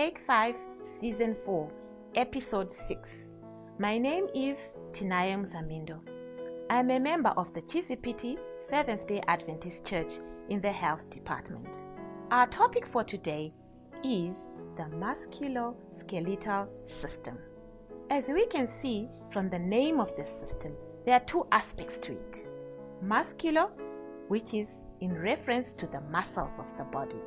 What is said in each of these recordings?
Take 5, Season 4, Episode 6. My name is Tinaye Muzamhindo. I am a member of the Chisipiti Seventh-day Adventist Church in the Health Department. Our topic for today is the Musculoskeletal System. As we can see from the name of this system, there are two aspects to it. Muscular, which is in reference to the muscles of the body.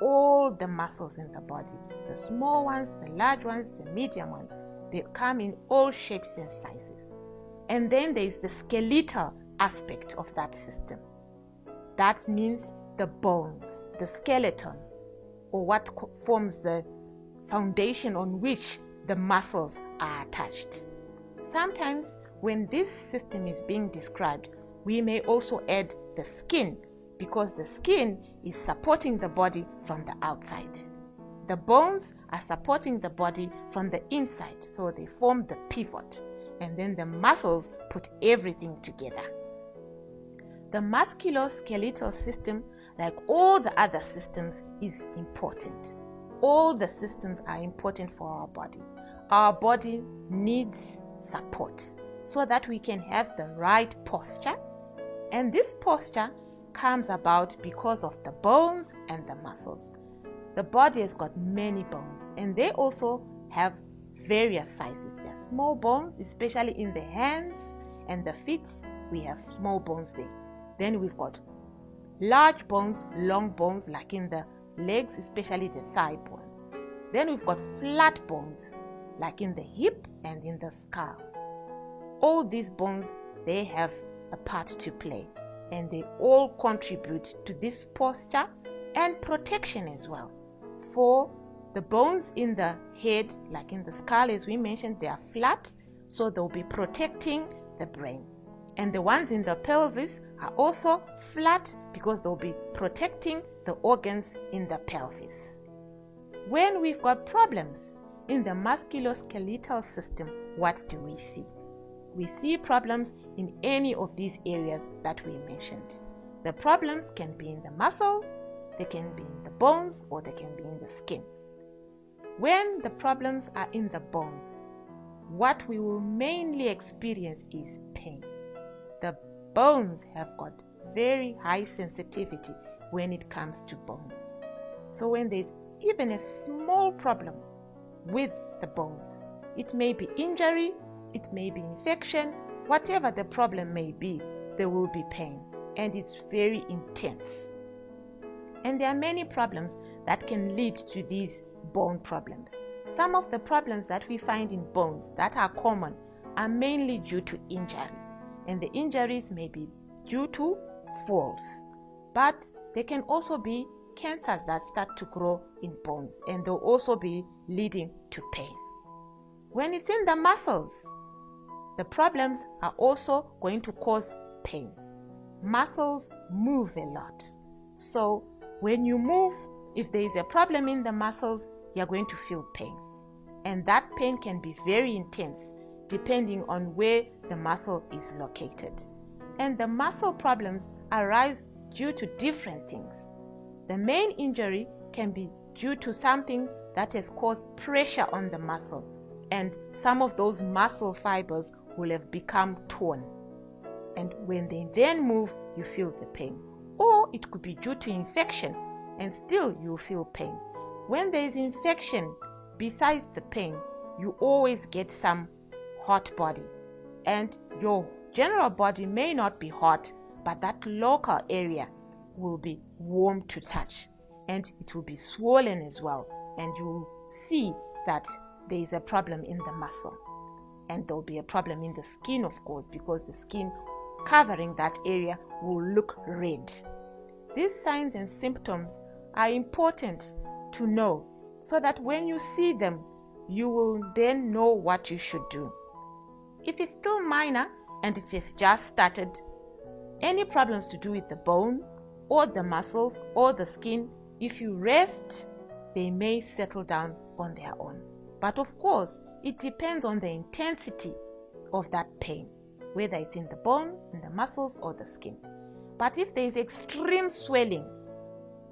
All the muscles in the body, the small ones, the large ones, the medium ones, they come in all shapes and sizes. And then there is the skeletal aspect of that system. That means the bones, the skeleton, or what forms the foundation on which the muscles are attached. Sometimes when this system is being described, we may also add the skin, because the skin is supporting the body from the outside. The bones are supporting the body from the inside, so they form the pivot, and then the muscles put everything together. The musculoskeletal system, like all the other systems, is important. All the systems are important for our body. Our body needs support so that we can have the right posture, and this posture comes about because of the bones and the muscles. The body has got many bones, and they also have various sizes. There are small bones, especially in the hands and the feet. We have small bones there. Then we've got large bones, long bones, like in the legs, especially the thigh bones. Then we've got flat bones, like in the hip and in the skull. All these bones, they have a part to play, and they all contribute to this posture and protection as well. For the bones in the head, like in the skull, as we mentioned, they are flat, so they'll be protecting the brain. And the ones in the pelvis are also flat because they'll be protecting the organs in the pelvis. When we've got problems in the musculoskeletal system, what do we see? We see problems in any of these areas that we mentioned. The problems can be in the muscles, they can be in the bones, or they can be in the skin. When the problems are in the bones, what we will mainly experience is pain. The bones have got very high sensitivity when it comes to bones. So when there's even a small problem with the bones, it may be injury, it may be infection, whatever the problem may be, there will be pain, and it's very intense. And there are many problems that can lead to these bone problems. Some of the problems that we find in bones that are common are mainly due to injury, and the injuries may be due to falls, but they can also be cancers that start to grow in bones, and they'll also be leading to pain. When it's in the muscles, the problems are also going to cause pain. Muscles move a lot. So when you move, if there is a problem in the muscles, you're going to feel pain. And that pain can be very intense depending on where the muscle is located. And the muscle problems arise due to different things. The main injury can be due to something that has caused pressure on the muscle, and some of those muscle fibers will have become torn. And when they then move, you feel the pain. Or it could be due to infection, and still you feel pain. When there is infection, besides the pain, you always get some hot body. And your general body may not be hot, but that local area will be warm to touch. And it will be swollen as well. And you will see that there is a problem in the muscle. And there will be a problem in the skin, of course, because the skin covering that area will look red. These signs and symptoms are important to know, so that when you see them, you will then know what you should do. If it's still minor and it has just started, any problems to do with the bone or the muscles or the skin, if you rest, they may settle down on their own. But of course, it depends on the intensity of that pain, whether it's in the bone, in the muscles, or the skin. But if there is extreme swelling,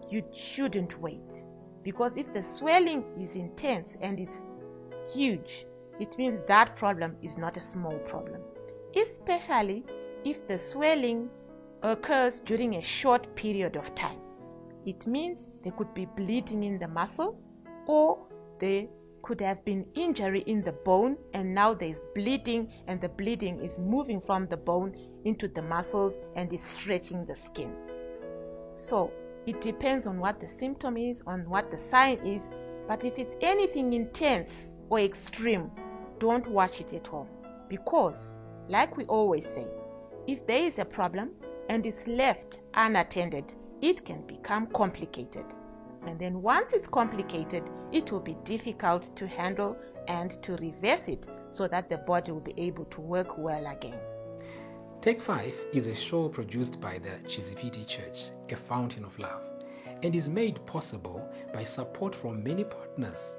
you shouldn't wait. Because if the swelling is intense and is huge, it means that problem is not a small problem. Especially if the swelling occurs during a short period of time. It means there could be bleeding in the muscle, or there could have been injury in the bone and now there is bleeding, and the bleeding is moving from the bone into the muscles and is stretching the skin. So it depends on what the symptom is, on what the sign is, but if it's anything intense or extreme, don't watch it at home. Because, like we always say, if there is a problem and it's left unattended, it can become complicated. And then once it's complicated, it will be difficult to handle and to reverse it so that the body will be able to work well again. Take 5 is a show produced by the Chizipiti Church, a fountain of love, and is made possible by support from many partners.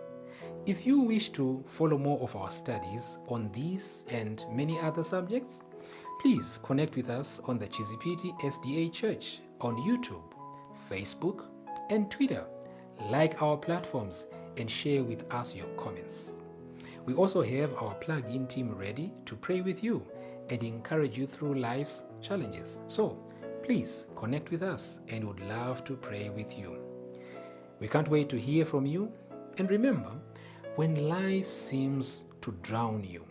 If you wish to follow more of our studies on these and many other subjects, please connect with us on the Chizipiti SDA Church on YouTube, Facebook, and Twitter. Like our platforms and share with us your comments. We also have our plug-in team ready to pray with you and encourage you through life's challenges. So please connect with us and would love to pray with you. We can't wait to hear from you. And remember, when life seems to drown you,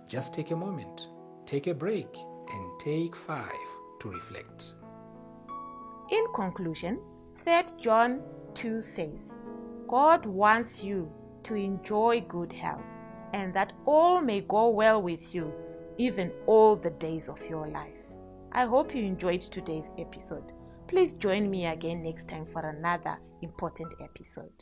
just take a moment, take a break, and take 5 to reflect. In conclusion, 3 John 2 says, God wants you to enjoy good health, and that all may go well with you, even all the days of your life. I hope you enjoyed today's episode. Please join me again next time for another important episode.